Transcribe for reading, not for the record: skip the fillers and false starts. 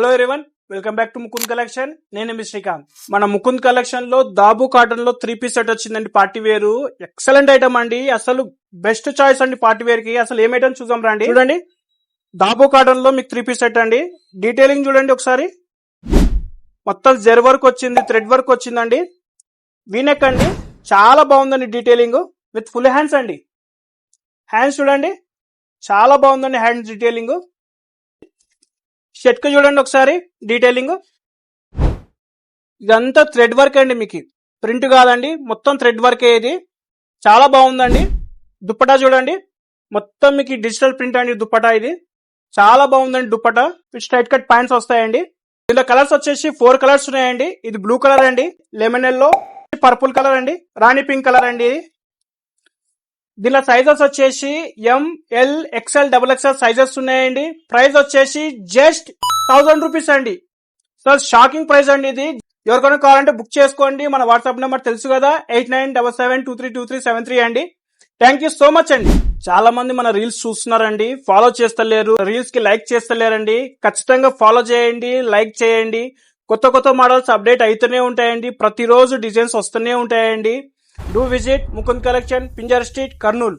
Hello everyone, welcome back to Mukund collection. నేను మీ శ్రీకాంత్. మన Mukund collection లో దాబు కాటన్ లో 3 పీస్ సెట్ వచ్చిందండి. పార్టీ వేర్ ఎక్సలెంట్ ఐటమ్ అండి. అసలు బెస్ట్ చాయిస్ అండి పార్టీ వేర్ కి. అసలు ఏం ఐటమ్ చూద్దాం రండి. చూడండి, దాబు కాటన్ లో మీకు 3 పీస్ సెట్ అండి. డీటెయిలింగ్ చూడండి ఒకసారి. మొత్తం జెర్ వర్క్ వచ్చింది, థ్రెడ్ వర్క్ వచ్చిందండి. వీనెక్ అండి, చాలా బాగుందండి. డీటెయిలింగ్ విత్ ఫుల్ హ్యాండ్స్ అండి. హ్యాండ్స్ చూడండి, చాలా బాగుందండి. Hands detailing. షర్ట్ కు చూడండి ఒకసారి డీటెయిలింగ్. ఇదంతా థ్రెడ్ వర్క్ అండి. మీకు ప్రింట్ కాదండి, మొత్తం థ్రెడ్ వర్క్. ఇది చాలా బాగుందండి. దుప్పటా చూడండి, మొత్తం మీకు డిజిటల్ ప్రింట్ అండి. దుప్పటా ఇది చాలా బాగుందండి. Dupatta with straight cut pants వస్తాయండి. ఇందులో కలర్స్ వచ్చేసి 4 కలర్స్ ఉన్నాయండి. ఇది బ్లూ కలర్ అండి, లెమన్ ఎల్లో, పర్పుల్ కలర్ అండి, రాణి పింక్ కలర్ అండి. దీనిలో సైజెస్ వచ్చేసి ఎంఎల్ ఎక్స్ఎల్ XXL సైజెస్ ఉన్నాయండి. ప్రైస్ వచ్చేసి జస్ట్ 1000 రూపీస్ అండి. సో షాకింగ్ ప్రైస్ అండి ఇది. ఎవరికైనా కావాలంటే బుక్ చేసుకోండి. మన వాట్సాప్ నెంబర్ తెలుసు కదా, 8977232373 అండి. థ్యాంక్ యూ సో మచ్ అండి. చాలా మంది మన రీల్స్ చూస్తున్నారండి, ఫాలో చేస్తలేరు, రీల్స్ కి లైక్ చేస్తలేరండి. ఖచ్చితంగా ఫాలో చేయండి, లైక్ చేయండి. కొత్త కొత్త మోడల్స్ అప్డేట్ అవుతూనే ఉంటాయండి. ప్రతిరోజు డిజైన్స్ వస్తూనే ఉంటాయండి. Do visit Mukund collection, Pinjar street, Kurnool.